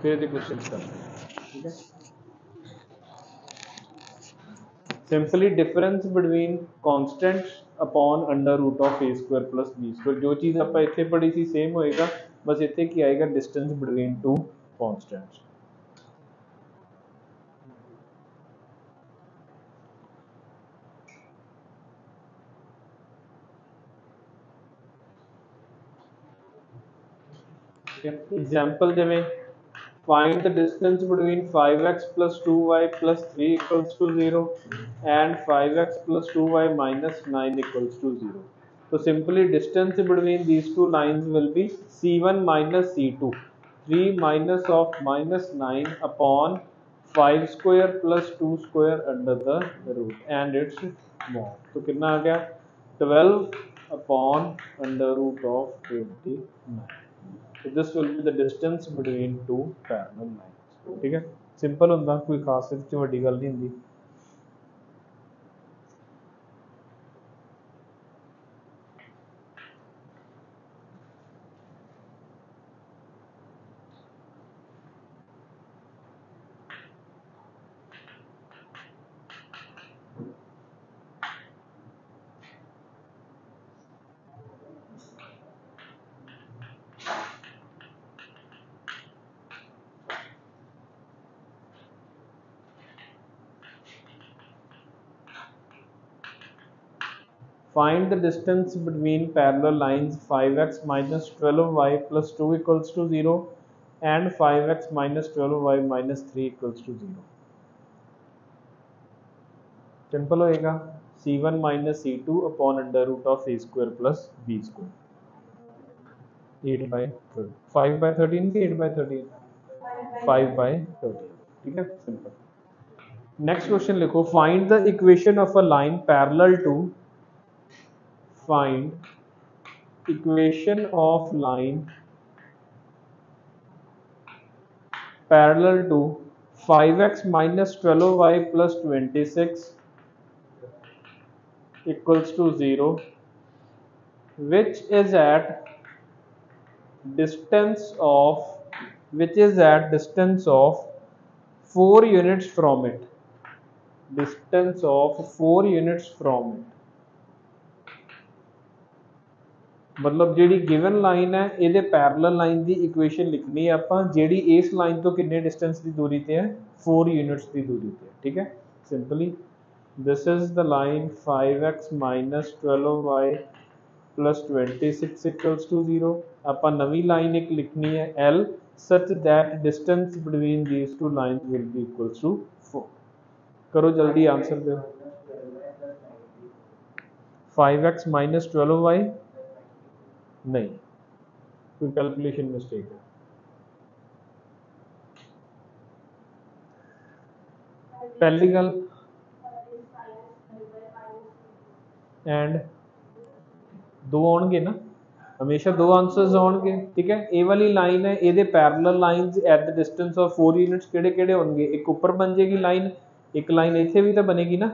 फिर ये क्वेश्चन करते हैं, ठीक है। Simply difference between constants upon under root of a square plus b square, जो चीज़ आप इतने पढ़ी थी सेम होएगा, बस इतने की आएगा distance between two constants. Example जिमें find the distance between 5x plus 2y plus 3 equals to 0 and 5x plus 2y minus 9 equals to 0. So simply distance between these two lines will be c1 minus c2, 3 minus of minus 9 upon 5 square plus 2 square under the root and its mod. तो कितना आ गया 12 upon under root of 29. So this will be the distance between two parallel lines. ठीक है, simple होंदा, कोई खास इस च वड्डी गल नहीं होंदी। Find the distance between parallel lines 5x minus 12y plus 2 equals to 0 and 5x minus 12y minus 3 equals to 0. Simple होएगा c1 minus c2 upon under root of a square plus b square, 8 by 13, 5 by 13 के 8 by 13, 5 by 13, ठीक है, सिंपल। Next question लिखो, find the equation of a line parallel to, find equation of line parallel to 5x minus 12y plus 26 equals to 0, which is at distance of 4 units from it, distance of 4 units from it। मतलब ਜਿਹੜੀ given line है ਇਹਦੇ parallel line की equation लिखनी है ਆਪਾਂ, ਜਿਹੜੀ ਇਸ लाइन तो कितने डिस्टेंस की दूरी ते है 4 यूनिट्स की दूरी ते, ठीक है। Simply this is the line 5x minus 12y plus 26 equals to 0। ਆਪਾਂ नवी लाइन एक लिखनी है L such that distance between these two lines will be equals to 4। करो जल्दी आंसर दो। 5x minus 12y नहीं, कोई कैलकुलेशन मिस्टेक है। पहली गल एंड दो आउणगे ना, हमेशा दो आंसर्स आउणगे, ठीक है। ए वाली लाइन है, ਇਹਦੇ parallel lines at the distance of 4 units ਕਿਹੜੇ ਕਿਹੜੇ ਹੋਣਗੇ, ਇੱਕ ਉੱਪਰ ਬਣ ਜਾਏਗੀ ਲਾਈਨ, ਇੱਕ ਲਾਈਨ ਇੱਥੇ ਵੀ ਤਾਂ ਬਣੇਗੀ ਨਾ,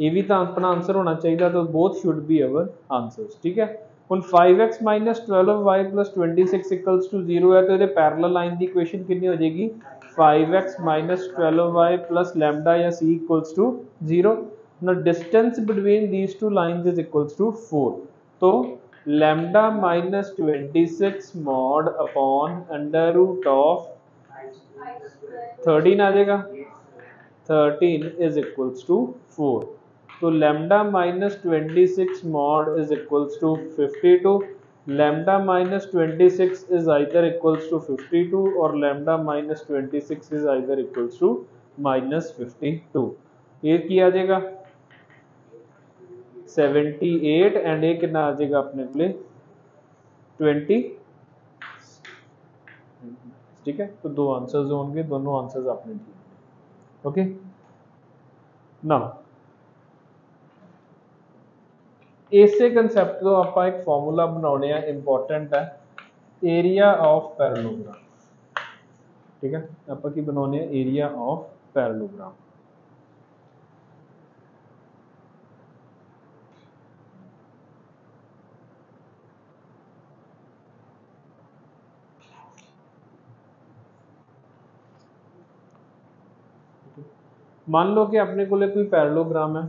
ਇਹ ਵੀ ਤਾਂ ਆਪਣਾ ਆਨਸਰ ਹੋਣਾ ਚਾਹੀਦਾ, ਤਾਂ both should be our answers, ठीक है। ਹੁਣ 5x minus 12y plus 26 equals to 0 है, तो ਇਹਦੇ पैरेलल लाइन की इक्वेशन कितनी हो जाएगी 5x minus 12y plus lambda या c equals to 0। now distance between these two lines is equals to 4, तो lambda minus 26 mod upon under root of 13 आ जाएगा, 13 is equals to 4, तो lambda minus 26 mod is equals to 52। lambda minus 26 is either equals to 52 or lambda minus 26 is either equals to minus 52। ये किया जाएगा 78 and ये कितना आ जाएगा अपने लिए 20, ठीक है। तो दो आंसर्स होंगे, दोनों आंसर्स आपने दिए, ओके। नाउ इसे कंसैप्ट तो आप एक फॉर्मूला बनाने हैं, इंपॉर्टेंट है, एरिया ऑफ पैरेललोग्राम, ठीक है। आप की बनाने हैं एरिया ऑफ पैरेललोग्राम। मान लो कि अपने को कोई पैरेललोग्राम है,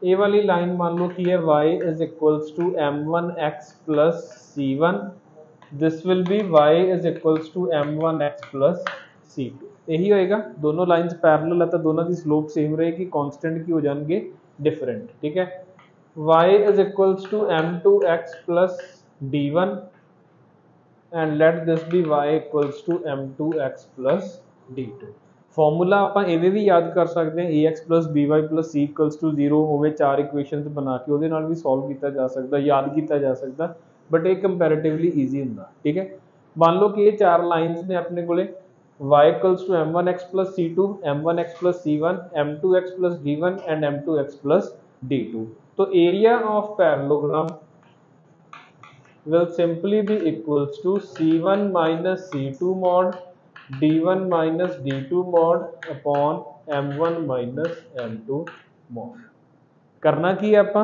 ए वाली लाइन मान लो कि है y is equals to m1x plus c1, this will be y is equals to m1x plus c2। यही होएगा, दोनों लाइंस पैरेलल है तो दोनों की स्लोप सेम रहेगी, कांस्टेंट की हो जाएंगे डिफरेंट। ठीक है, y is equals to m2x plus d1 and let this be y equals to m2x plus d2। Formula ਆਪਾਂ ਐਵੇਂ ਵੀ ਯਾਦ ਕਰ ਸਕਦੇ ਹਾਂ, ax by plus c equals to 0 ਹੋਵੇ, ਚਾਰ ਇਕੁਏਸ਼ਨਸ ਬਣਾ ਕੇ ਉਹਦੇ ਨਾਲ ਵੀ ਸੋਲਵ ਕੀਤਾ ਜਾ ਸਕਦਾ, ਯਾਦ ਕੀਤਾ ਜਾ ਸਕਦਾ, ਬਟ ਇਹ ਕੰਪੈरेटिवली ਈਜ਼ੀ ਹੁੰਦਾ। ਠੀਕ ਹੈ, ਮੰਨ ਲਓ ਕਿ ਇਹ ਚਾਰ ਲਾਈਨਸ ਨੇ ਆਪਣੇ ਕੋਲੇ, y equals to m1x plus c2, m1x plus c1, m2x plus d1 and m2x plus d2। तो area of parallelogram will simply be equals to c1 minus c2 mod d1 minus d2 mod upon m1 minus m2 mod। करना की है ਆਪਾਂ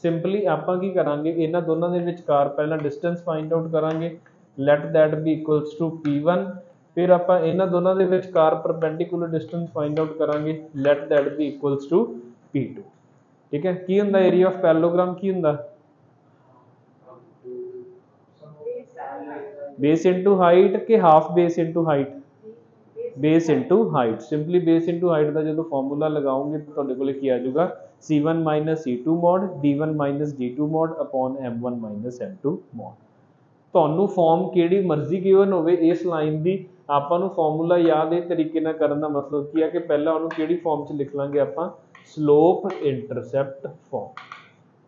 simply ਆਪਾਂ ਕੀ ਕਰਾਂਗੇ, ਇਹਨਾਂ ਦੋਨਾਂ ਦੇ ਵਿਚਕਾਰ ਪਹਿਲਾਂ ਡਿਸਟੈਂਸ ਫਾਈਂਡ ਆਊਟ ਕਰਾਂਗੇ, let that be equals to p1, ਫਿਰ ਆਪਾਂ ਇਹਨਾਂ ਦੋਨਾਂ ਦੇ ਵਿਚਕਾਰ ਪਰਪੈਂਡੀਕੂਲਰ ਡਿਸਟੈਂਸ ਫਾਈਂਡ ਆਊਟ ਕਰਾਂਗੇ, let that be equals to p2। ਠੀਕ ਹੈ, ਕੀ ਹੁੰਦਾ ਏਰੀਆ ਆਫ ਪੈਰਲੋਗ੍ਰਾਮ, ਕੀ ਹੁੰਦਾ बेस इंटू हाइट के half base into height, base into height, simply base into height का जो फॉर्मूला लगाओगे तो ਤੁਹਾਡੇ ਕੋਲੇ ਕੀ ਆ ਜਾਊਗਾ, c1 minus c2 mod d1 minus d2 mod upon m1 minus m2 mod। ਤੁਹਾਨੂੰ ਫਾਰਮ ਕਿਹੜੀ ਮਰਜ਼ੀ ਗਿਵਨ ਹੋਵੇ ਇਸ ਲਾਈਨ ਦੀ, ਆਪਾਂ ਨੂੰ ਫਾਰਮੂਲਾ ਯਾਦ ਇਹ ਤਰੀਕੇ ਨਾਲ ਕਰਨ ਦਾ ਮਤਲਬ ਕੀ ਹੈ ਕਿ ਪਹਿਲਾਂ ਉਹਨੂੰ ਕਿਹੜੀ ਫਾਰਮ 'ਚ ਲਿਖ ਲਾਂਗੇ ਆਪਾਂ, ਸਲੋਪ ਇੰਟਰਸੈਪਟ ਫਾਰਮ।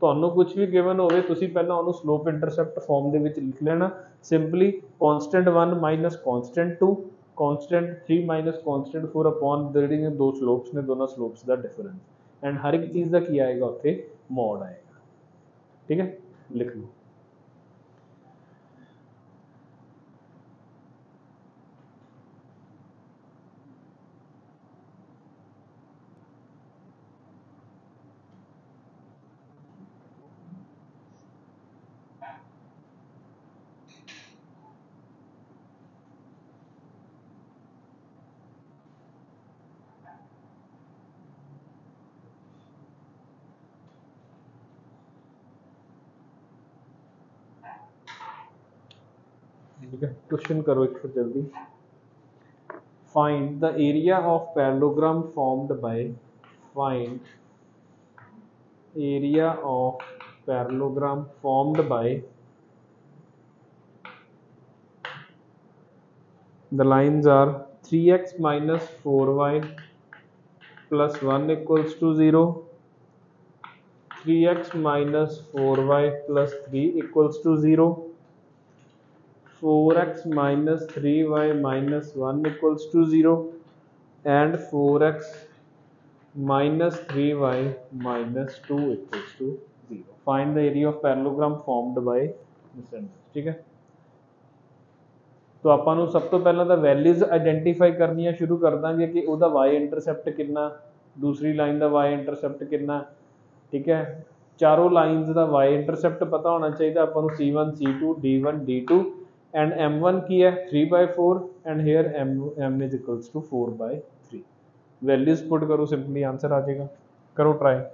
ਤੁਹਾਨੂੰ ਕੁਝ ਵੀ ਗਿਵਨ ਹੋਵੇ ਤੁਸੀਂ ਪਹਿਲਾਂ ਉਹਨੂੰ ਸਲੋਪ ਇੰਟਰਸੈਪਟ ਫਾਰਮ ਦੇ ਵਿੱਚ ਲਿਖ ਲੈਣਾ, simply constant 1 minus constant 2, constant 3 minus constant 4 upon ਜਿਹੜੀ ਦੋ ਸਲੋਪਸ ਨੇ, ਦੋਨਾਂ ਸਲੋਪਸ ਦਾ ਡਿਫਰੈਂਸ ਐਂਡ ਹਰ ਇੱਕ ਚੀਜ਼ ਦਾ ਕੀ ਆਏਗਾ ਉੱਥੇ, ਮੋਡ ਆਏਗਾ। ਠੀਕ ਹੈ, ਲਿਖ ਲਓ। ठीक है, क्वेश्चन करो एक फिर जल्दी। Find the area of parallelogram formed by, find area of parallelogram formed by the lines are 3x minus 4y plus 1 equals to 0, 3x minus 4y plus 3 equals to 0, 4x minus 3y minus 1 equals to 0 and 4x minus 3y minus 2 equals to 0। Find the area of parallelogram formed by this angle। ठीक है, तो ਆਪਾਂ ਨੂੰ ਸਭ ਤੋਂ ਪਹਿਲਾਂ ਤਾਂ values identify ਕਰਨੀਆਂ ਸ਼ੁਰੂ ਕਰ ਦਾਂਗੇ ਕਿ ਉਹਦਾ y ਇੰਟਰਸੈਪਟ ਕਿੰਨਾ, ਦੂਸਰੀ ਲਾਈਨ ਦਾ y ਇੰਟਰਸੈਪਟ ਕਿੰਨਾ। ਠੀਕ ਹੈ, ਚਾਰੋਂ ਲਾਈਨਸ ਦਾ y ਇੰਟਰਸੈਪਟ ਪਤਾ ਹੋਣਾ ਚਾਹੀਦਾ ਆਪਾਂ ਨੂੰ, c1 c2 d1 d2 and m1 की है 3/4 and here m is equals to 4/3। Values put करो, सिंपली आंसर आ जाएगा, करो ट्राई।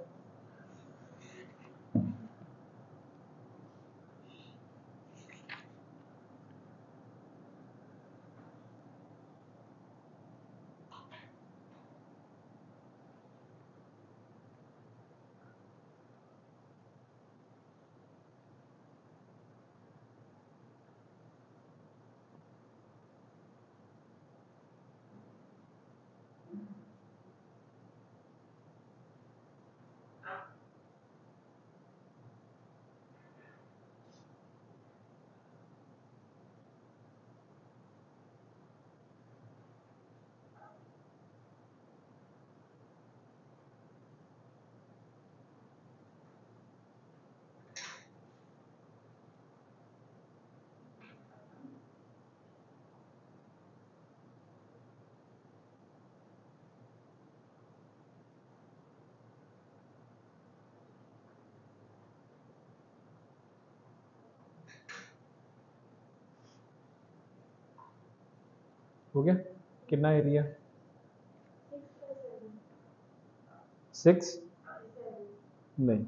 हो गया, कितना एरिया 6 नहीं,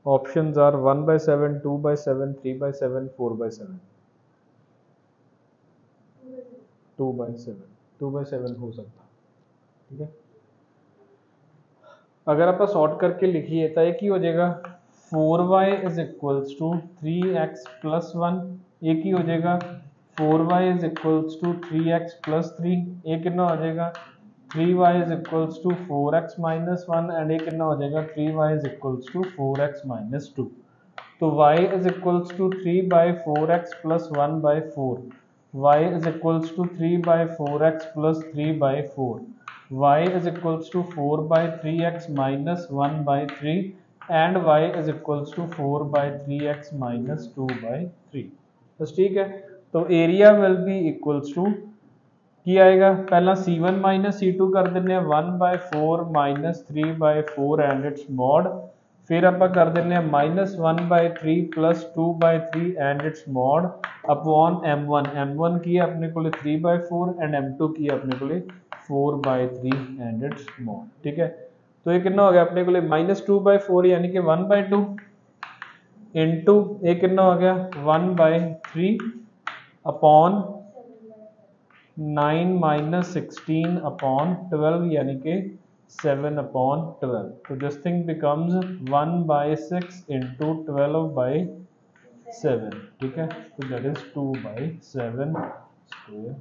ऑप्शंस आर 1/7, 2/7, 3/7, 4/7। 2/7, 2/7 हो सकता, ठीक है। अगर आप सॉर्ट करके लिखिए तो एक ही हो जाएगा 4y is equals to 3x plus 1, एक ही हो जाएगा 4y is equals to 3x plus 3, एक कितना हो जाएगा 3y is equals to 4x minus 1 and एक कितना हो जाएगा 3y is equals to 4x minus 2। तो y is equals to 3/4x plus 1/4, y is equals to 3/4x plus 3/4, y is equals to 4/3x minus 1/3 and y is equals to 4/3x minus 2/3। बस ठीक है। तो area will be equals to की आएगा, पहला c1 minus c2 कर देने 1/4 minus 3/4 and it's mod, फिर आप कर देने -1/3 plus 2/3 and it's mod upon m1 की अपने को 3/4 एंड m2 की अपने को 4/3 एंड इट्स मॉड, ठीक है। तो ये कितना हो गया अपने को -2/4 यानी कि 1/2 इंटू एक कितना हो गया 1/3 अपॉन 9 माइनस 16 अपॉन 12 यानी कि 7/12। तो दिस थिंग बिकम्स 1/6 इंटू 12/7, ठीक है। तो दैट इज 2/7 स्क्वायर,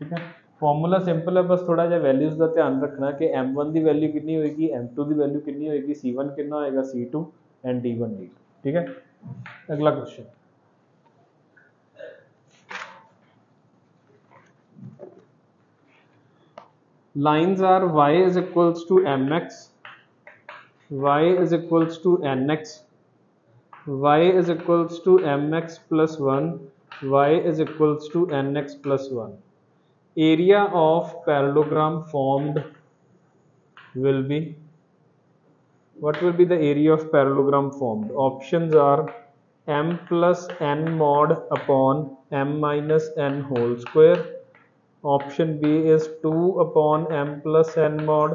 ठीक है। फॉर्मूला सिंपल है, बस थोड़ा जिहा वैल्यूज का ध्यान रखना कि m1 की वैल्यू कितनी होगी, m2 की वैल्यू कितनी होगी, c1 कितना होएगा, c2 एंड d1 d2, ठीक है। अगला question, lines are y is equals to mx, y is equals to nx, y is equals to mx plus 1, y is equals to nx plus 1. Area of parallelogram formed will be, what will be the area of parallelogram formed? Options are m plus n mod upon m minus n whole square. Option B is 2 upon m plus n mod.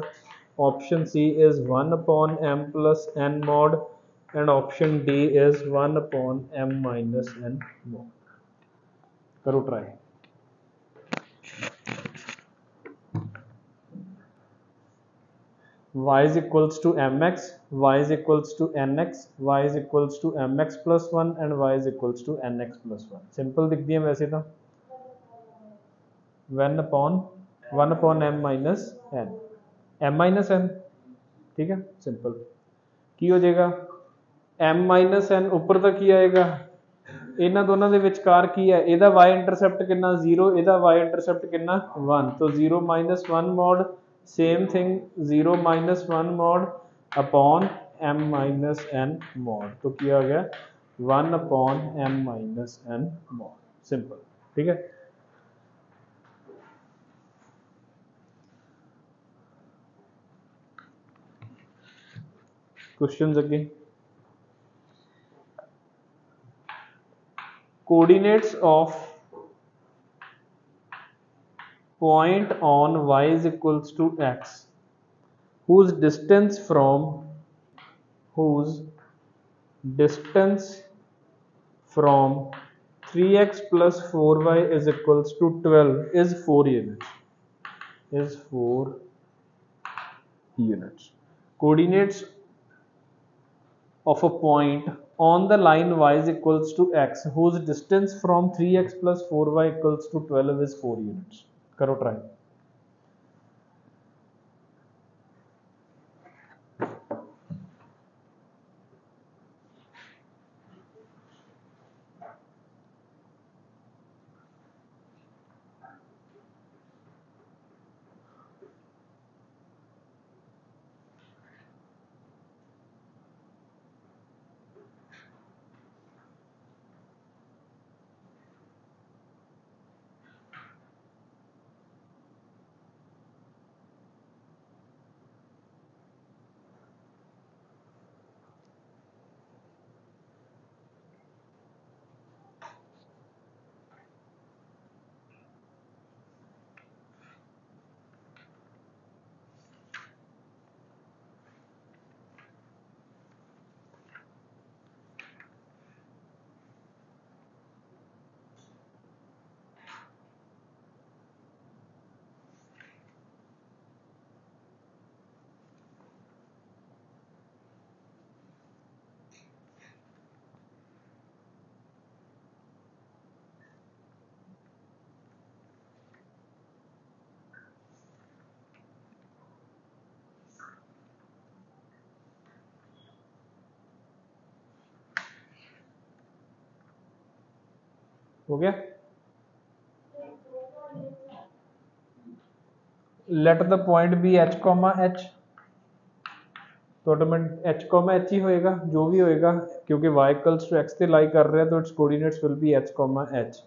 Option C is 1 upon m plus n mod. And option D is 1 upon m minus n mod. करो try. Y is equals to mx, y is equals to nx, y is equals to mx plus 1 and y is equals to nx plus 1. Simple दिखती है वैसे तो 1 upon m minus n, m minus n, ठीक है। Simple की हो जाएगा m minus n ऊपर तक की आएगा, इन्हां दोनों के विचकार की है, ਇਹਦਾ y इंटरसेप्ट कितना 0, ਇਹਦਾ y इंटरसेप्ट कितना 1, तो 0 minus 1 mod, same thing 0 minus 1 mod upon m minus n mod, तो किया गया 1 upon m minus n mod, simple, ठीक है। Questions again, coordinates of point on y is equals to x whose distance from 3x plus 4y is equals to 12 is 4 units, is 4 units. Coordinates of a point on the line y is equals to x whose distance from 3x plus 4y equals to 12 is 4 units. करो try. हो गया। Let the point be h comma h, तो automatic h comma h ही होएगा जो भी होएगा, क्योंकि y इक्वल्स टू x ते लाई कर रहे हैं तो it's coordinates will be h comma H.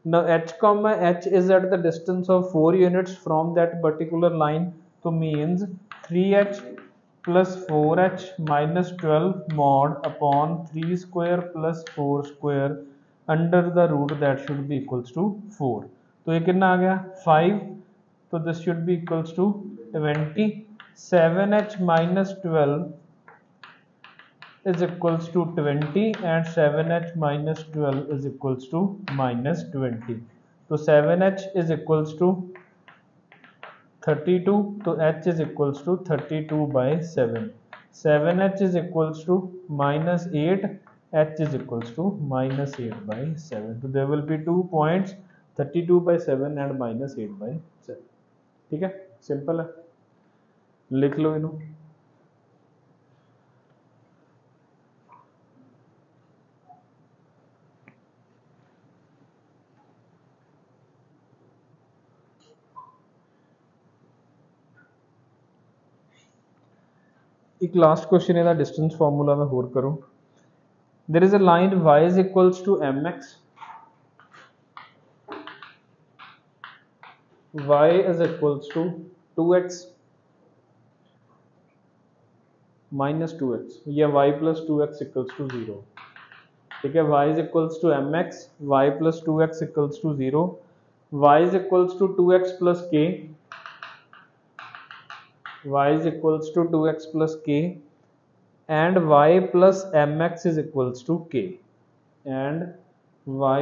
Now h comma h is at the distance of 4 units from that particular line, so means 3h plus 4h minus 12 mod upon 3 square plus 4 square under the root that should be equals to 4। तो ये कितना आ गया 5, तो this should be equals to 20। 7h minus 12 is equals to 20 and 7h minus 12 is equals to minus 20। तो 7h is equals to 32, तो h is equals to 32 by 7। 7h is equals to minus 8, h is equals to minus 8 by 7। तो there will be 2 points 32 by 7 and minus 8 by 7। ठीक है, simple है, लिख लो इन्हों। एक लास्ट क्वेश्चन है डिस्टेंस फार्मूला में होर करो। There is a line y is equals to mx, y is equals to 2x minus 2x या y plus 2x equals to 0। ठीक है, y is equals to mx, y plus 2x equals to 0, y is equals to 2x plus k, y is equals to 2x plus k and y plus mx is equals to k, and y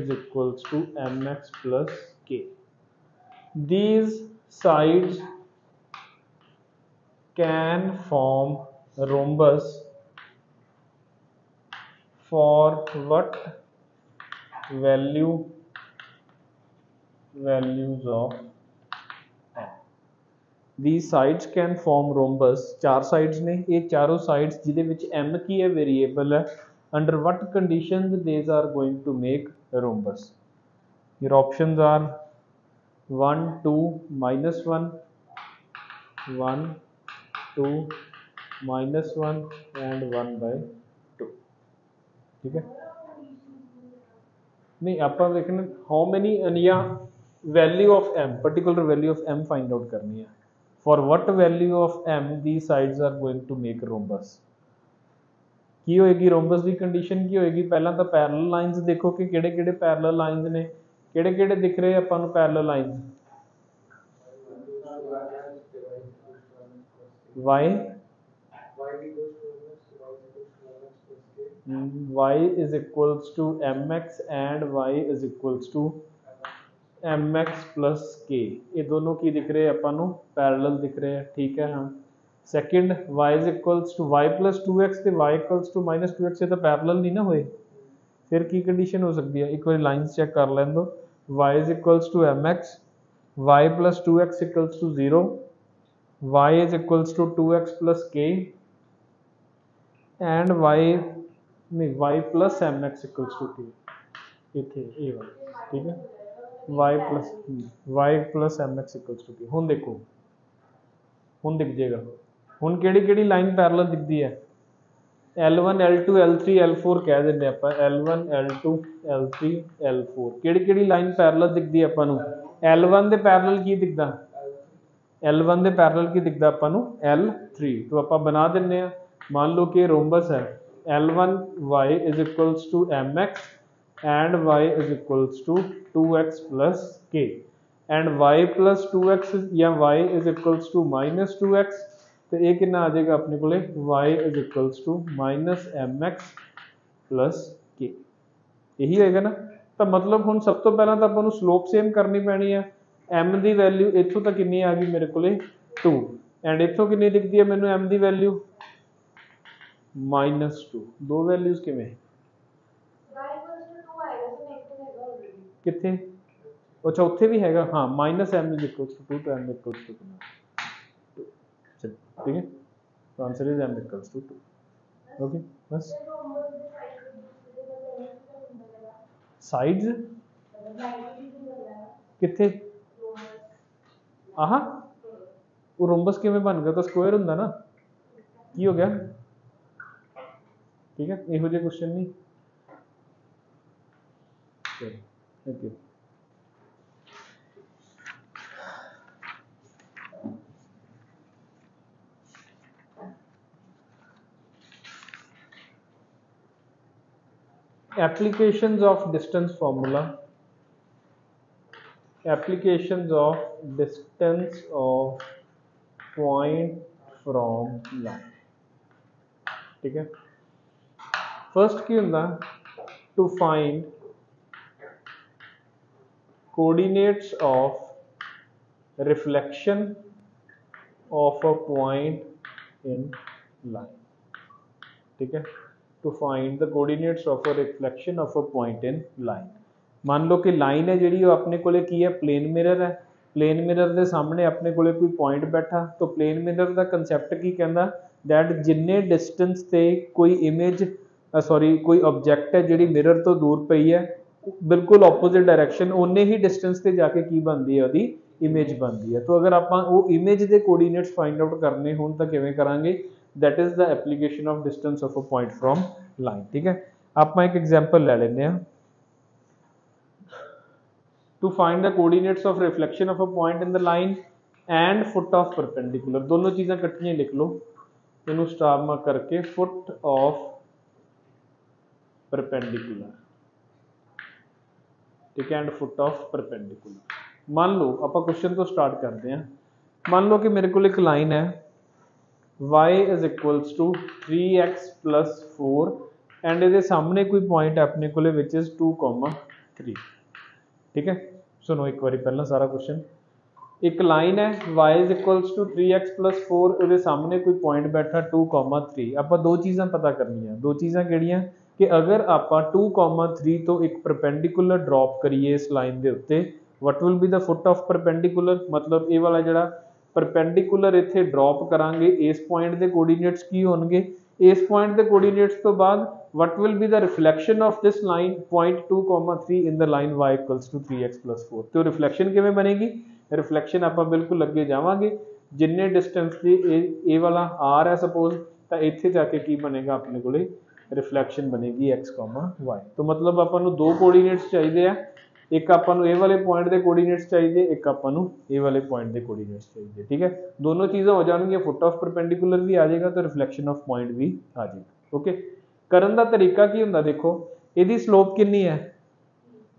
is equals to mx plus k। These sides can form rhombus for what values of m। These sides can form rhombus, चार sides ने, ये चारों sides जिदे विच m की है variable है, under what conditions these are going to make rhombus। Your options are 1 2 minus 1 1 2 minus 1 and 1 by 2। ठीक है, नहीं आप देखना हाउ मेनी या value of m, particular value of m find out करनी है। For what value of m the sides are going to make rhombus. की होएगी रोम्बस की कंडीशन की होएगी, पहला तो पैरेलल लाइंस देखो कि किहड़े किहड़े पैरेलल लाइंस ने, किहड़े किहड़े दिख रहे आपां नूं parallel lines. y y is equals to mx and y is equals to mx plus k, ये दोनों की दिख रहे हैं अपन नूं पैरेलल दिख रहे हैं। ठीक है, हाँ second y is equals to y plus 2x ਤੇ y equals to minus 2x, ये तो पैरेलल नहीं ना होए, फिर की कंडीशन हो सकती है, एक बार लाइंस चेक कर लें दो। y is equals to mx, y plus 2x equals to 0, y is equals to 2x plus k and y नहीं y plus mx equals to k, इथे ये वाला। ठीक है, y plus mx equals to k। हुण देखो, हुण दिख जाएगा, हुण केड़ी केड़ी लाइन पैरेलल दिखती है, L1 L2 L3 L4 कह देने आपां, L1 L2 L3 L4 केड़ी केड़ी लाइन पैरेलल दिखती है आपां नूं। L1 दे पैरेलल की दिखदा, L1 दे पैरेलल की दिखदा आपां नूं L3, तो आपां बना दिन्ने आ। मान लो कि रोम्बस है L1 y is equals to mx and y is equals to 2x plus k and y plus 2x या y is equals to minus 2x, तो ये कितना आ जाएगा अपने को y is equals to minus mx plus k, यही होएगा ना। तो मतलब हुण सब तो पहला तो आपको स्लोप सेम करनी पैनी है। m की वैल्यू इत्थों तक कितनी आ गई मेरे को 2 एंड इत्थों कितनी दिखती है मैनू m की वैल्यू -2, दो वैल्यूज किवें कितने, अच्छा उत्थे भी हैगा, हाँ minus m is equals to 2 तो m इक्वल्स टू 2। चल ठीक है, तो answer is m equals to 2। Okay बस साइड्स किथे आहा वो रोम्बस किवें बन गया, तो स्क्वायर हुंदा ना, की हो गया? ठीक है, इहो जिहे क्वेश्चन नहीं। Thank you. Applications of distance formula. Applications of distance of point from line. ठीक है, फर्स्ट की होंदा to find coordinates of reflection of a point in line. ठीक है, to find the coordinates of a reflection of a point in line. मान लो कि line है जी अपने को की है, प्लेन मिरर है, प्लेन मिरर के सामने अपने को कोई पॉइंट बैठा, तो प्लेन मिरर का कंसैप्ट की कहता दैट जिन्ने डिस्टेंस से कोई इमेज सॉरी कोई ऑब्जेक्ट है जी मिरर तो दूर पई है, बिल्कुल ऑपोजिट डायरैक्शन उन्ने ही डिस्टेंस से जाके की बनती है, वो इमेज बनती है। तो अगर आप वो इमेज के कोऑर्डिनेट्स फाइंड आउट करने हो तो किवें करांगे, that is the application of distance of a point from line. ठीक है, आप एक एग्जांपल ले लेने हैं। To find the coordinates of reflection of a point in the line and foot of perpendicular, दोनों चीज़ें इकट्ठियां लिख लो, इन्हों स्टार मार्क करके foot of perpendicular, ठीक है, एंड foot of perpendicular। मान लो आप क्वेश्चन तो स्टार्ट करते हैं। मान लो कि मेरे को एक लाइन है y is equals to 3x plus 4 and ये सामने कोई पॉइंट है अपने को विच इज 2,3। ठीक है, सुनो एक बार पहला सारा क्वेश्चन। एक लाइन है y is equals to 3x plus 4, उसके सामने कोई पॉइंट बैठा 2,3। आप दो चीज़ां पता करनियां, दो चीज़ां किहड़ियां कि अगर आप 2,3 तो एक परपेंडिकुलर ड्रॉप करिए इस लाइन के उत्ते, what will be the foot of perpendicular, मतलब ये वाला जड़ा परपेंडिकुलर इत्थे ड्रॉप करांगे इस पॉइंट के कोऑर्डिनेट्स की होणगे, इस पॉइंट के कोऑर्डिनेट्स तो बाद what will be the reflection of this line point 2,3 in the line y equals to 3x plus 4। तो रिफ्लेक्शन किवें बनेगी, रिफ्लेक्शन आप बिल्कुल अगे जावांगे, जिन्ने डिस्टेंस की ए वाला r है सपोज, तो इत्थे जाके की बनेगा अपने को रिफ्लेक्शन बनेगी x, y। तो मतलब आपां दो कोऑर्डिनेट्स चाहिए, एक आपां ए वाले पॉइंट के कोऑर्डिनेट्स चाहिए, एक आपां ए वाले पॉइंट के कोऑर्डिनेट्स चाहिए। ठीक है, दोनों चीज़ें हो जाएंगी, फुट ऑफ परपेंडिकुलर भी आ जाएगा तो रिफ्लेक्शन ऑफ पॉइंट भी आ जाएगा। ओके, करन दा तरीका की हुंदा, देखो इहदी स्लोप कितनी है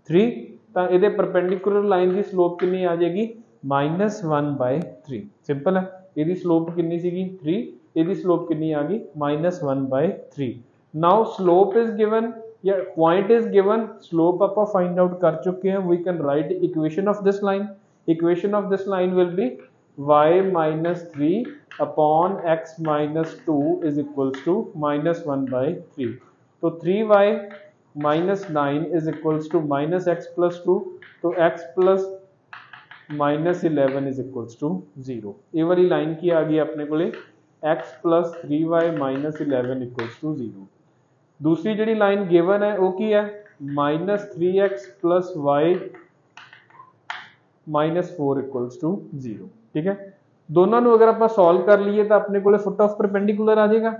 3, तो इहदे परपेंडिकुलर लाइन की स्लोप कितनी आ जाएगी -1/3। सिंपल है, इहदी स्लोप कितनी सीगी 3, इहदी स्लोप कितनी आ गई -1/3। नाउ स्लोप इज गिवन या पॉइंट इज गिवन, स्लोप आप फाइंड आउट कर चुके हैं। We can write equation of this line, equation of this line will be y-3 upon x minus 2 is equals to -1/3। तो 3y minus 9 is equals to minus x plus 2, तो x plus minus 11 is equals to 0। ये वाली line की आ गई अपने को x plus 3y minus 11 equals to 0। दूसरी जी line given है वो की है -3x plus y minus 4 equals to 0। ठीक है, दोनों अगर आप सॉल्व कर लीए तो अपने को फुट ऑफ परपेंडिकुलर आ जाएगा।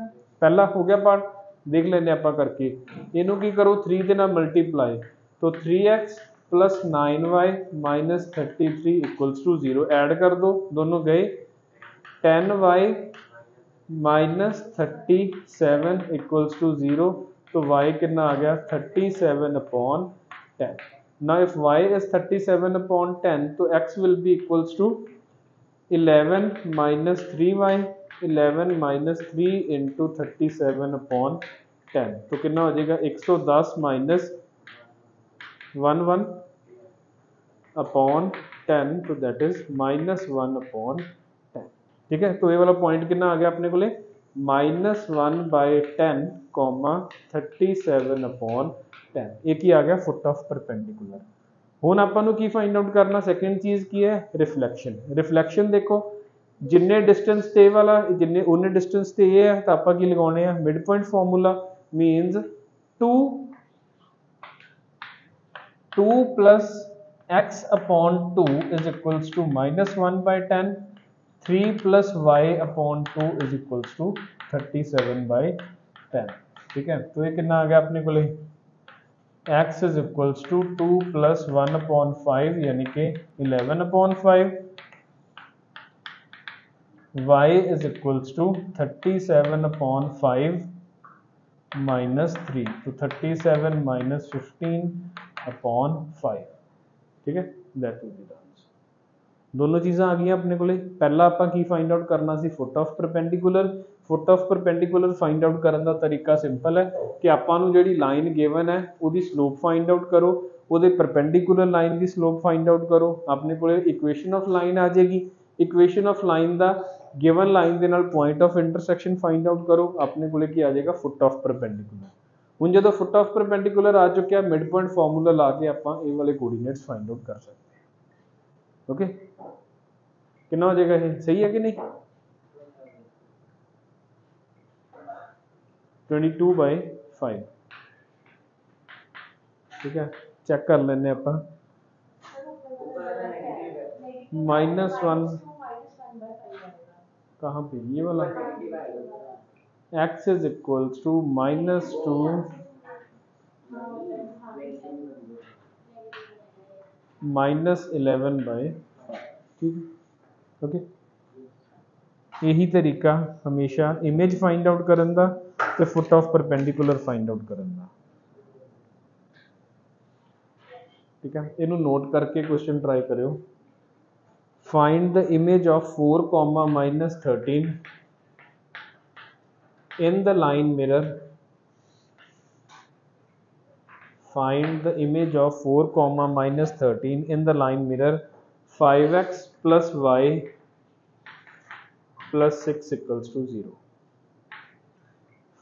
पहला हो गया पार्ट, देख लेने आप करके, इनू की करो 3 के नाल मल्टीप्लाई, तो 3x plus 9y minus 33 equals to 0। Add कर दो, दोनों गए 10y माइनस 37 इक्वल्स टू 0, तो y कितना आ गया 37/10। Now if y is 37/10, तो x will be equals to 11 minus 3y, 11 minus 3 into 37/10, तो कितना हो जाएगा 110 minus 11/10, तो दैट इज -1/10। ठीक है, तो ये वाला पॉइंट कितना आ गया अपने को -1/10, 37/10, एक ही आ गया फुट ऑफ परपेंडिकुलर। हुण आपां नूं की फाइंड आउट करना, सेकेंड चीज़ की है रिफ्लैक्शन। रिफ्लैक्शन देखो जिन्ने डिस्टेंस ते वाला जिन्ने उन्ने डिस्टेंस ते ये है, तो आपां की लगाने हैं mid point formula मीनस 2 plus x upon 2 is equals to -1/10, 3 plus y upon 2 is equals to 37/10। ठीक है, तो ये कितना आ गया अपने को, x is equals to 2 plus 1 upon 5 यानी कि 11 upon 5, y is equals to 37 upon 5 minus 3, तो 37 minus 15 upon 5। ठीक है, that will be the answer. दोनों चीज़ां आ गई अपने को। पहला ਆਪਾਂ ਕੀ फाइंड आउट करना सी, foot of perpendicular. Foot of perpendicular find out करने का तरीका सिंपल है कि ਆਪਾਂ ਨੂੰ ਜਿਹੜੀ ਲਾਈਨ ਗਿਵਨ ਹੈ ਉਹਦੀ ਸਲੋਪ फाइंड आउट करो, ਉਹਦੇ परपेंडिकुलर ਲਾਈਨ ਦੀ ਸਲੋਪ फाइंड आउट करो, ਆਪਣੇ ਕੋਲੇ ਇਕੁਏਸ਼ਨ ਆਫ ਲਾਈਨ ਆ ਜਾਏਗੀ। Equation of line the given line ਦੇ ਨਾਲ point of intersection find out करो, ਆਪਣੇ ਕੋਲੇ ਕੀ ਆ ਜਾਏਗਾ, फुट ऑफ परपेंडिकुलर। ਹੁਣ ਜਦੋਂ फुट ऑफ परपेंडिकुलर आ चुका, मिड पॉइंट फार्मूला ला के ਆਪਾਂ ਇਹ वाले कोऑर्डिनेट्स फाइंड आउट कर सकते हैं। ओके, कितना हो जाएगा, ये सही है कि नहीं? 22/5। ठीक है, चेक कर लेने आप। -1 कहाँ पे, ये वाला x इज इक्वल्स टू -2 -11/5। ठीक है, ओके। यही तरीका हमेशा इमेज फाइंड आउट करने का ते foot of perpendicular find out करने का। ठीक है, इनू नोट करके क्वेश्चन ट्राई करो। Find the image of 4, -13 in the line mirror। Find the image of 4, -13 in the line mirror 5x plus y plus 6 equals to 0।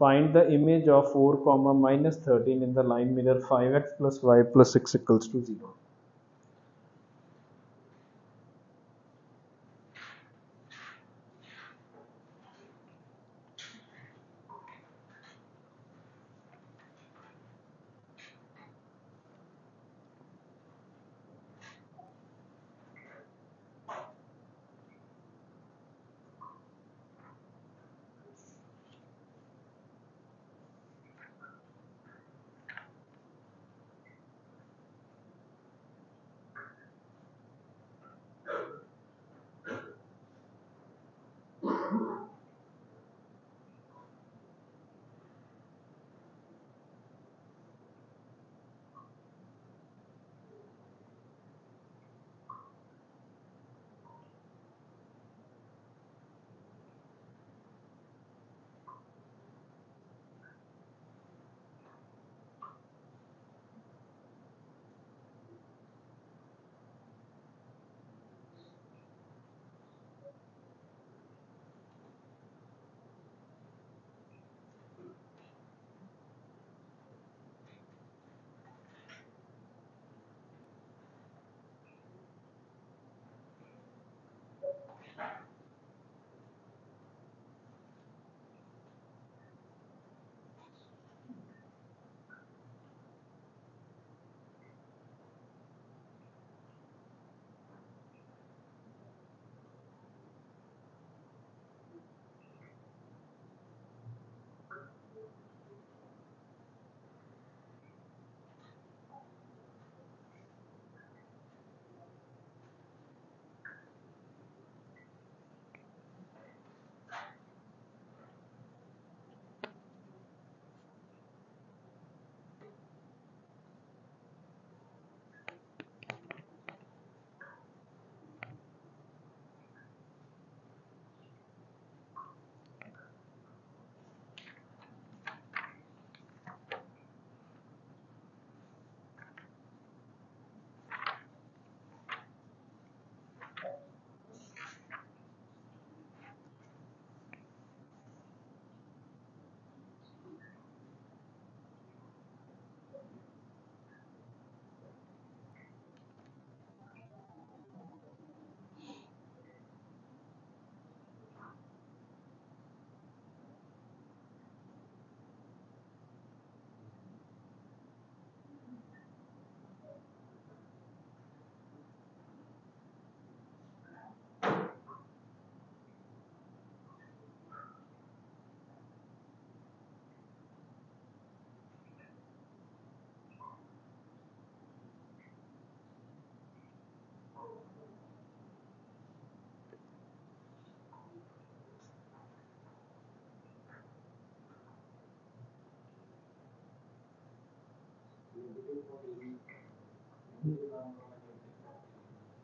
Find the image of 4, -13 in the line mirror 5x plus y plus 6 equals to 0।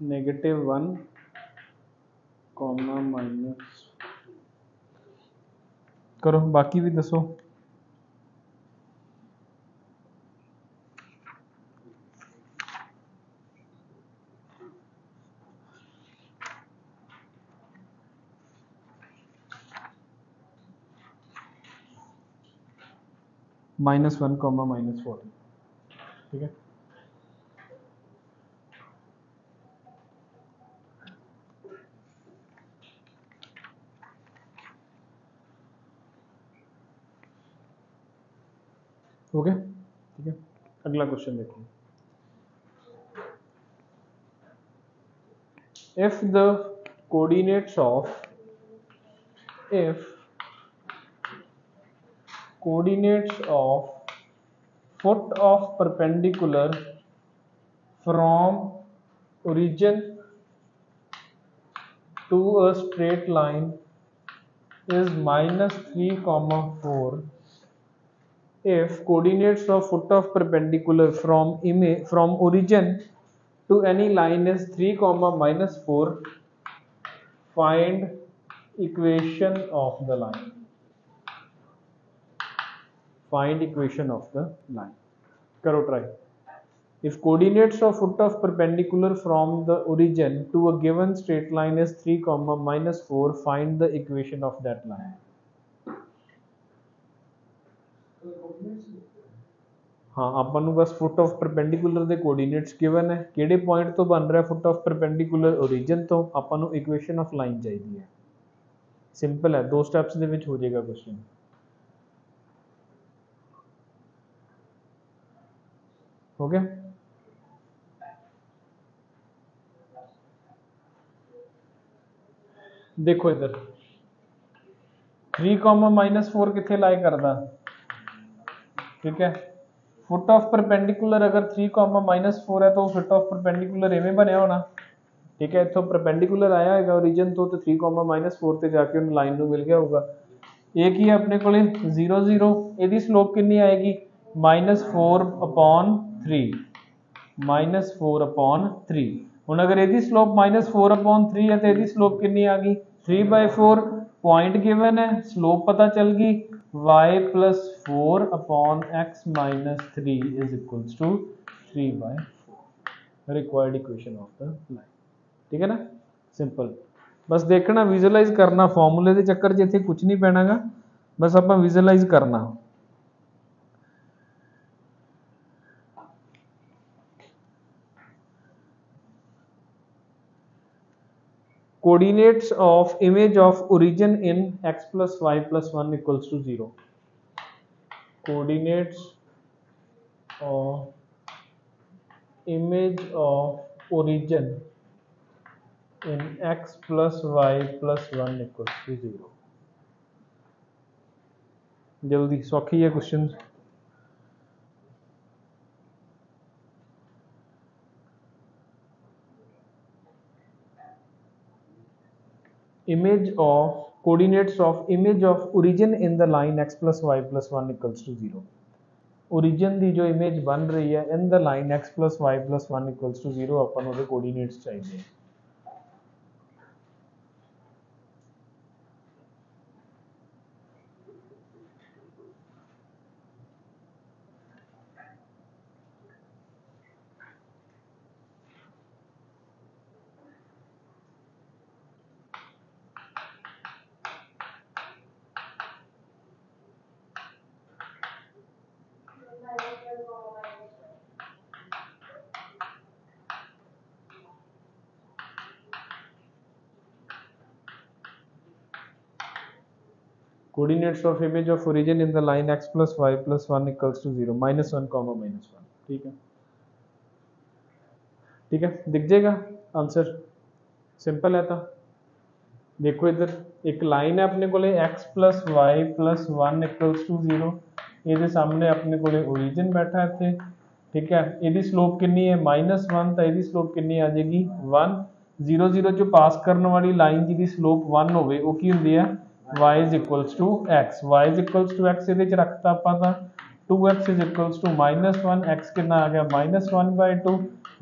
-1 comma minus करो, बाकी भी दसो। -1 comma -4, ठीक है। Okay, ठीक है। अगला question देखो। If the coordinates of foot of perpendicular from origin to a straight line is -3, 4, if coordinates of foot of perpendicular from origin to any line is 3, -4, find equation of the line. Find equation of the line. करो try. If coordinates of foot of perpendicular from the origin to a given straight line is 3, -4, find the equation of that line. हाँ, ਆਪਾਂ ਨੂੰ बस foot of perpendicular ਦੇ coordinates given है, ਕਿਹੜੇ point ਤੋਂ ਬਣ ਰਿਹਾ foot of perpendicular origin ਤੋਂ, ਆਪਾਂ ਨੂੰ equation of line ਚਾਹੀਦੀ ਹੈ। simple है, 2 steps ਦੇ ਵਿੱਚ ਹੋ ਜਾਏਗਾ question। हो गया? देखो इधर 3, -4 कितने लाई करता, ठीक है। फुट ऑफ परपेंडिकुलर अगर 3, -4 है तो फुट ऑफ परपेंडिकुलर इवें बनया होना, ठीक है। इतों परपेंडिकुलर आया है ओरिजिन तो 3, -4 ते जाके उन लाइन में मिल गया होगा। एक ही अपने को 0, 0, यदि स्लोप कितनी आएगी -4/3, -4/3। ਹੁਣ अगर यदि स्लोप -4/3 है तो यदि स्लोप कितनी आ गई 3/4, पॉइंट गिवन है, स्लोप पता चल गई y + 4/x - 3 = 3/4, required equation of the line, ठीक है ना। सिंपल, बस देखना विजुअलाइज करना, फॉर्मूले के चक्कर च इत्थे कुछ नहीं पैणागा, बस आप विजुअलाइज करना। Coordinates of image of origin in x + y + 1 = 0. Coordinates of image of origin in x + y + 1 = 0. जल्दी सौखी है question. Image of coordinates of image of origin in the line x + y + 1 = 0. origin ਦੀ जो image बन रही है in the line x + y + 1 = 0, अपन ਉਹਦੇ coordinates चाहिए। Coordinates of image of origin in the line x + y + 1 = 0, -1, -1, ठीक है, ठीक है, दिख जाएगा आंसर। सिंपल है। तो देखो इधर एक लाइन है अपने को x + y + 1 = 0, ये सामने अपने को ओरिजिन बैठा है इतने, ठीक है। यदि स्लोप कितनी है -1, तो यदि स्लोप कितनी आ जाएगी 1। 0, 0 जो पास करने वाली लाइन जिहदी स्लोप 1 होवे वो की हुंदी है y = x, y = x ਇਹਦੇ ਚ ਰੱਖਤਾ ਆਪਾਂ ਤਾਂ 2x is equals to -1, x कितना आ गया -1/2,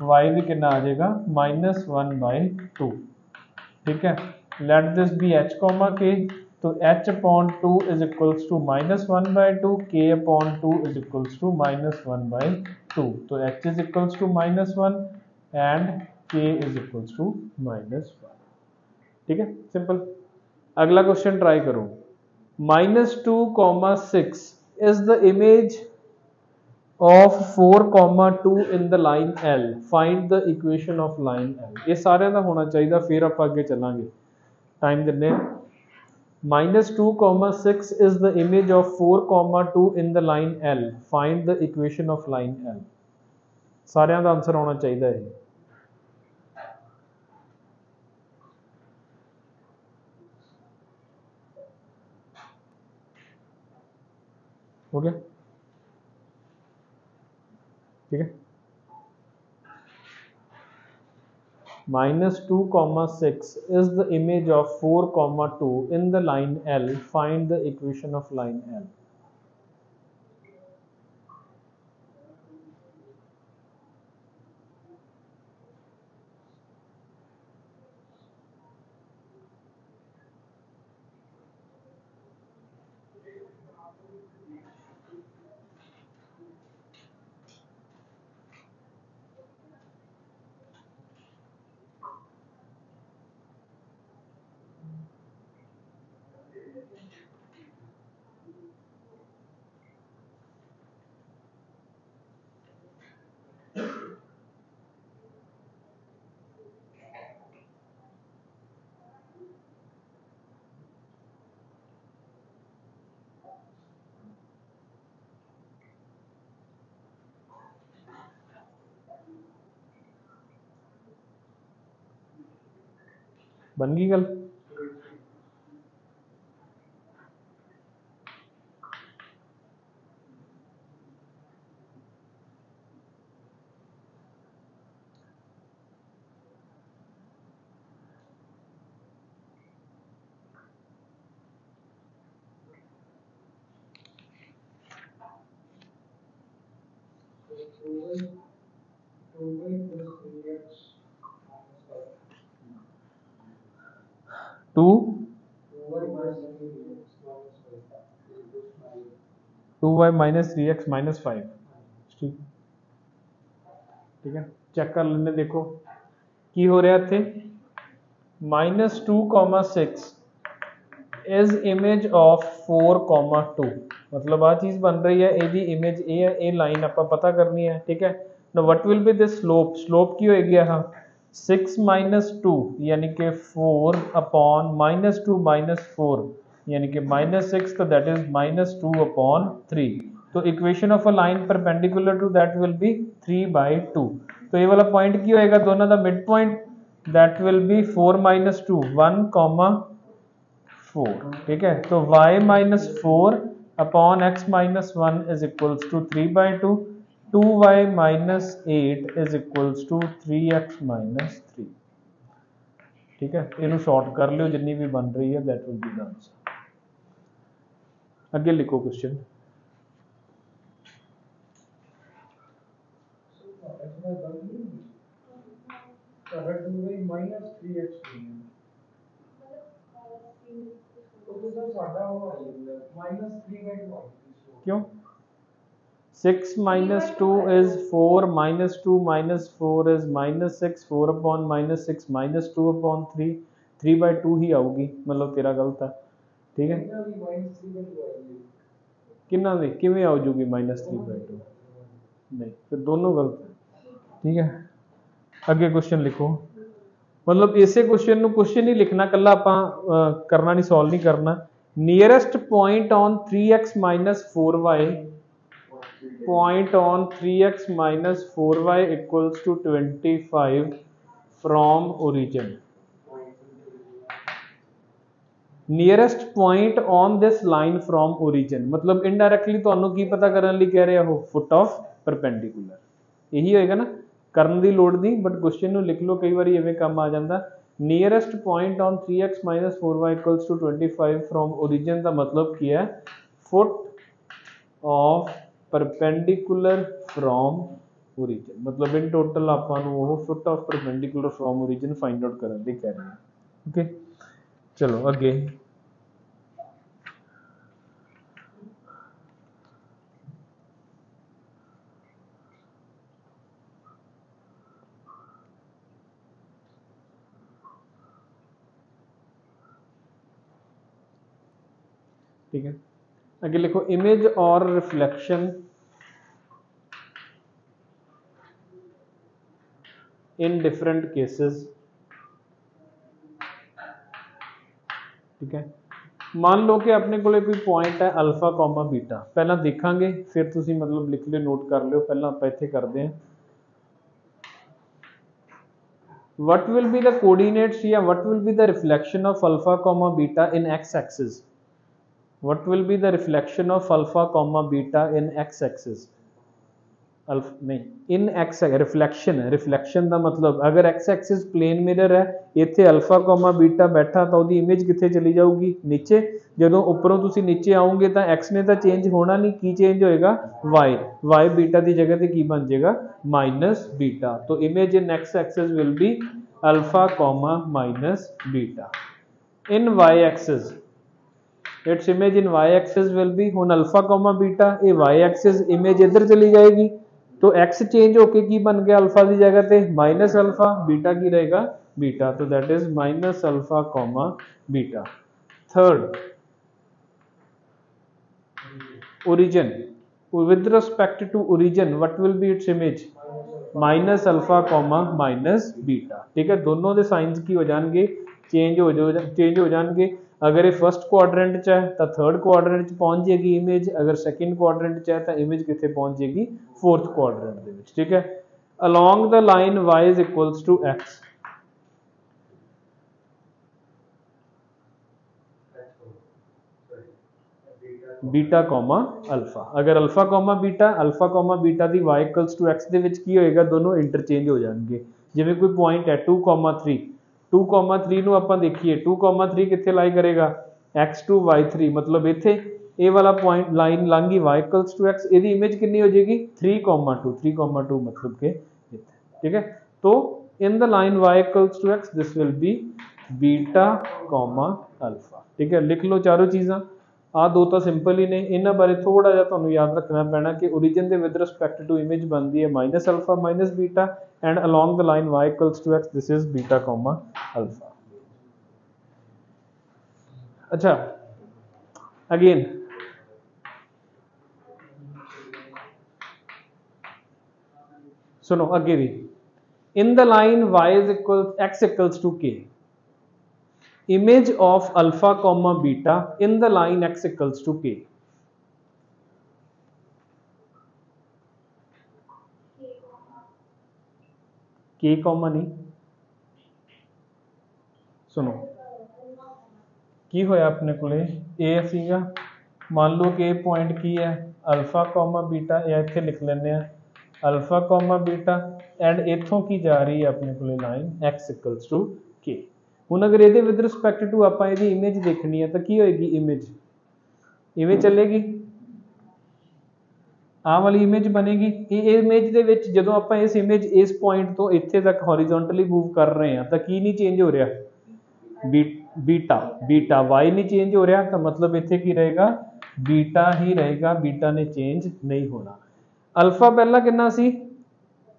y भी कितना आ जाएगा -1/2। ठीक है, let this be h comma k, तो h/2 is equals to -1/2, k/2 is equals to -1/2, तो h is equals to -1 and k is equals to -1। ठीक है, सिंपल। अगला क्वेश्चन ट्राई करो। -2,6 is the image of 4,2 in the line L. Find the equation of line L. ये सारे ਦਾ होना चाहिए, फिर आप आगे चलांगे। टाइम दिने। -2,6 is the image of 4,2 in the line L. Find the equation of line L. सारे ਦਾ आंसर होना चाहिए है। हो गया? ठीक है, -2,6 is the image of 4,2 in the line L. Find the equation of line L. बन गई गल? To 2y -3x -5। ठीक है, चेक कर लेने। देखो की हो रहा इत्थे -2,6 इज इमेज ऑफ 4,2, मतलब आ चीज बन रही है, एदी इमेज ए है, ए लाइन आप पता करनी है। ठीक है, know what will B this slope, slope की होएगी हाँ 6 - 2 यानी कि 4 अपॉन -2 -4 यानी कि -6, तो दैट इज -2/3। तो equation of a line perpendicular to that will be 3/2। तो ये वाला पॉइंट की होएगा दोनों का mid point, that will be 4 - 2 1,4। ठीक है, तो y-4 upon x-1 is equals to 3/2, 2y-8 is equals to 3x-3। ठीक है, इनू शॉर्ट कर लियो, जितनी भी बन रही है that will be the answer. अगे लिखो क्वेश्चन। क्यों? 6 - 2 is 4 -2 -4 is -6, 4/-6 -2/3, 3/2 ही आऊगी, मतलब तेरा गलत है। ठीक है, किन्ना दी किवें आ जूगी -3/2? नहीं, फिर दोनों गलत है। ठीक है, अगे क्वेश्चन लिखो। मतलब इसे क्वेश्चन ਨੂੰ क्वेश्चन ही लिखना, कला ਆਪਾਂ करना नहीं, सॉल्व नहीं करना। Nearest point on 3x - 4y, point on 3x - 4y equals to 25 from origin. Nearest point on this line from origin, मतलब इनडायरेक्टली ਤੁਹਾਨੂੰ ਕੀ ਪਤਾ ਕਰਨ ਲਈ ਕਹਿ ਰਿਹਾ ਉਹ foot of perpendicular, ਇਹੀ ਹੋਏਗਾ ਨਾ, ਕਰਨ ਦੀ ਲੋੜ ਨਹੀਂ, ਬਟ ਕੁਐਸਚਨ ਨੂੰ ਲਿਖ ਲਓ, ਕਈ ਵਾਰੀ ਐਵੇਂ ਕੰਮ ਆ ਜਾਂਦਾ। Nearest point on 3x - 4y equals to 25 from origin ਦਾ मतलब ਕੀ ਹੈ, foot of perpendicular from origin, मतलब इन टोटल आपां नूं ओह foot of perpendicular from origin find out करन दी कह रहे हैं। ओके चलो अगे ठीक है, आगे लिखो इमेज और रिफ्लेक्शन इन डिफरेंट केसेस। ठीक है, मान लो कि अपने को कोई पॉइंट है अल्फा कॉमा बीटा, पहला देखांगे फिर तुसी मतलब लिख लियो नोट कर लियो, पहला आप इत्थे करते हैं what will be the coordinates या what will be the reflection of alpha comma beta in x axis, what will be the reflection of alpha comma beta in x axis, नहीं इन एक्स रिफ्लैक्शन है, reflection का मतलब अगर x axis plane mirror है इत्थे alpha comma beta बैठा तो उसकी इमेज कितने चली जाऊगी नीचे, जो उपरों तुसी नीचे आओगे तो एक्स ने तो चेंज होना नहीं, की चेंज होएगा वाई, वाई बीटा की जगह पे की बन जाएगा माइनस बीटा, तो image in x axis will be alpha comma minus beta. In y axis its image in y axis will be, हुन अल्फा कॉमा बीटा ये वाई एक्सिस इमेज इधर चली जाएगी तो x चेंज होके की बन गया अल्फा की जगह पे माइनस अल्फा, बीटा की रहेगा बीटा, तो that is minus alpha comma beta. Third origin, with respect to origin what will be its image minus alpha comma minus beta. ठीक है, दोनों के साइंस की हो जाएंगे चेंज हो जाएंगे, अगर ये फर्स्ट क्वाड्रेंट च है तो थर्ड क्वाड्रेंट च पहुंच जाएगी इमेज, अगर सेकंड क्वाड्रेंट च है तो इमेज कितने पहुंच जाएगी फोर्थ क्वाड्रेंट दे विच। ठीक है, along the line y is equals to x, beta comma alpha, अगर अल्फा कॉमा बीटा दी y इक्वल्स टू x दे विच की होएगा दोनों इंटरचेंज हो जाएंगे। जिवें कोई पॉइंट है 2,3 ਨੂੰ ਆਪਾਂ देखिए 2,3 कितने लाई करेगा x2 y3, मतलब इत्थे ये वाला पॉइंट लाइन लंघी y इक्वल्स टू x, ਇਹਦੀ इमेज कितनी हो जाएगी 3,2 मतलब के इत्थे। ठीक है, तो in the line y equals to x this will be beta comma alpha. ठीक है, लिख लो चारों चीज़ां, आ दो तो सिंपल ही ने, इन्हां बारे थोड़ा जिहा तुहानूं याद रखना पैना कि ओरिजिन दे विद रिस्पेक्ट टू इमेज बनती है minus alpha minus beta and along the line y equals to x this is beta comma alpha. अच्छा अगेन सुनो अगे भी, in the line y is equal x equals to k, image of alpha comma beta in the line x equals to k, k comma नहीं, सुनो की होया अपने को ए सीगा, मान लो कि पॉइंट की है अल्फा कॉमा बीटा, या इत्थे लिख लेने अल्फा कॉमा बीटा एंड इथों की जा रही है अपने को line x equals to k। हुण अगर ये विद रिस्पेक्ट टू आप इमेज देखनी है तो की होएगी, इमेज इवें चलेगी, आ वाली इमेज बनेगी, ये इमेज दे विच जदों आप इस इमेज इस पॉइंट तो इत्थे तक हॉरिजॉन्टली मूव कर रहे हैं तो की नहीं चेंज हो रहा, बीटा बीटा वाई नहीं चेंज हो रहा, तो मतलब इत्थे की रहेगा बीटा ही रहेगा, बीटा ने चेंज नहीं होना। अल्फा पहला कितना सी,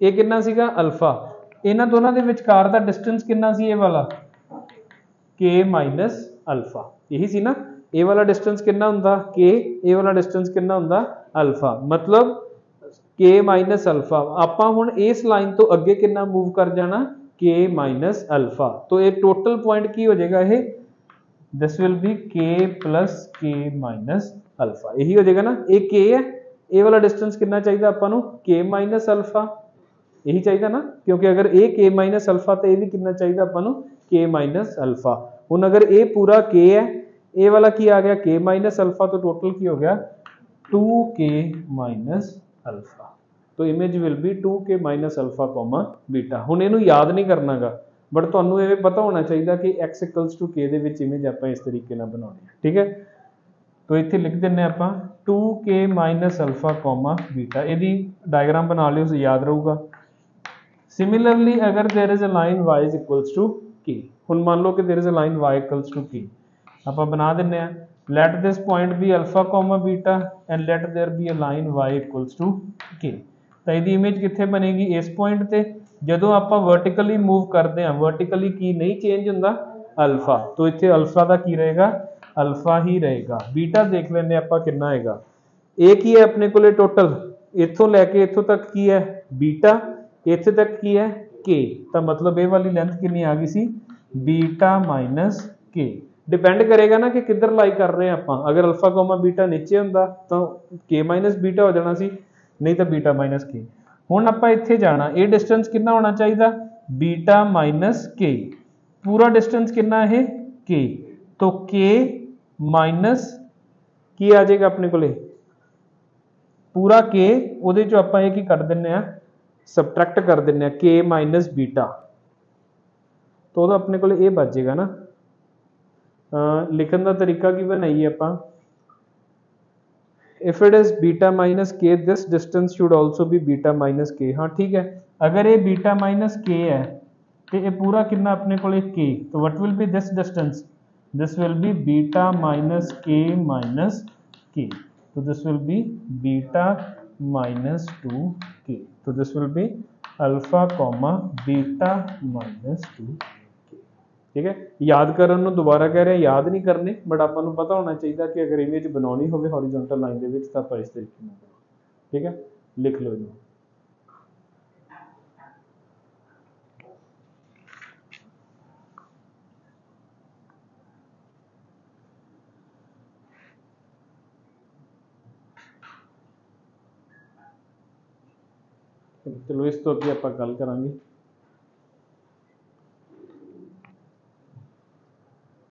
ये कितना सीगा अल्फा, इन्हां दोनों दे विचकार दा डिस्टेंस कितना सी, ये वाला k माइनस अल्फा, यही सी ना, ए वाला डिस्टेंस कितना हुंदा k, ए वाला डिस्टेंस कितना हुंदा अल्फा, मतलब k माइनस अल्फा, आपां हुण इस लाइन तो अगे कितना मूव कर जाना k माइनस अल्फा, तो ये टोटल पॉइंट की हो जाएगा, ये this will B k plus k minus alpha, यही हो जाएगा ना, ये k है, ए वाला डिस्टेंस कितना चाहिए आपां नूं k माइनस अल्फा, यही चाहिए ना, क्योंकि अगर ए k माइनस अल्फा तो ये भी कितना चाहिए आपां नूं k माइनस अल्फा। हुण अगर ए पूरा k है, ए वाला की आ गया k माइनस अल्फा, तो टोटल की हो गया 2k माइनस अल्फा, तो image will be 2k minus alpha comma beta. हुण इहनूं याद नहीं करनागा, बट तुहानूं इवें पता होना चाहिए कि x इक्वल्स टू k दे विच इमेज आपां इस तरीके नाल बनाउणी है। ठीक है, तो इत्थे लिख दिंने आपां 2k minus alpha comma beta, इहदी डायग्राम बना लिओ, याद रहूगा। सिमिलरली अगर there is a line y is equals to k, हुण मान लो कि there is a line y equals to k, आपां बना दिंने आ let this point be alpha comma beta and let there be a line y equals to k। ਤਾਂ ਇਹਦੀ ਇਮੇਜ ਕਿੱਥੇ ਬਣੇਗੀ? ਇਸ ਪੁਆਇੰਟ ਤੇ। ਜਦੋਂ ਆਪਾਂ ਵਰਟੀਕਲੀ ਮੂਵ ਕਰਦੇ ਹਾਂ, ਵਰਟੀਕਲੀ ਕੀ ਨਹੀਂ ਚੇਂਜ ਹੁੰਦਾ? ਅਲਫਾ। तो ਇੱਥੇ ਅਲਫਾ ਦਾ ਕੀ ਰਹੇਗਾ? ਅਲਫਾ ਹੀ ਰਹੇਗਾ। ਬੀਟਾ ਦੇਖ ਲੈਂਦੇ ਆਪਾਂ ਕਿੰਨਾ ਹੈਗਾ। ਇਹ ਕੀ ਹੈ ਆਪਣੇ ਕੋਲੇ ਟੋਟਲ? ਇੱਥੋਂ ਲੈ ਕੇ ਇੱਥੋਂ ਤੱਕ ਕੀ ਹੈ? ਬੀਟਾ। ਇੱਥੇ ਤੱਕ ਕੀ ਹੈ? ਕੇ। ਤਾਂ ਮਤਲਬ ਇਹ ਵਾਲੀ ਲੈਂਥ ਕਿੰਨੀ ਆ ਗਈ ਸੀ? ਬੀਟਾ ਮਾਈਨਸ ਕੇ। डिपेंड करेगा ना कि किधर लाई कर रहे हैं ਆਪਾਂ। अगर अल्फा कोमा बीटा नीचे ਹੁੰਦਾ ਤਾਂ k माइनस बीटा हो जाना सी, नहीं तो बीटा माइनस के। ਹੁਣ ਆਪਾਂ ਇੱਥੇ ਜਾਣਾ, ਇਹ ਡਿਸਟੈਂਸ ਕਿੰਨਾ ਹੋਣਾ ਚਾਹੀਦਾ? बीटा माइनस के। पूरा डिस्टेंस कितना है? k। तो k माइनस ਕੀ ਆ ਜਾਏਗਾ ਆਪਣੇ ਕੋਲੇ? पूरा k, ਉਹਦੇ ਚੋਂ ਆਪਾਂ ਇਹ ਕੀ ਕਰ ਦਿੰਨੇ ਆ? ਸਬਟਰੈਕਟ ਕਰ ਦਿੰਨੇ ਆ k ਮਾਈਨਸ बीटा। तो ਉਹਦਾ ਆਪਣੇ ਕੋਲੇ ਇਹ ਬਚ ਜਾਏਗਾ ਨਾ। लिखने का तरीका की बनाइए आप, if it is beta minus k this distance should also be beta minus k. हाँ ठीक है, अगर ये बीटा माइनस के है तो ये पूरा कितना अपने को के, तो what will B this distance? This will be beta minus के, तो this will be beta minus 2k, तो this will be alpha comma beta minus 2। ठीक है, याद करन ਨੂੰ ਦੁਬਾਰਾ ਕਹਿ ਰਿਹਾ, याद नहीं करने, बट ਆਪਾਂ ਨੂੰ पता होना चाहिए कि अगर इमेज बनानी होवे हॉरिजॉन्टल लाइन ਦੇ ਵਿੱਚ ਤਾਂ ਆਪਾਂ ਇਸ ਤਰੀਕੇ ਨਾਲ ਕਰਾਂਗੇ। ठीक है, लिख लो ਇਹਨੂੰ। चलो इस तो अगे ਆਪਾਂ ਗੱਲ ਕਰਾਂਗੇ।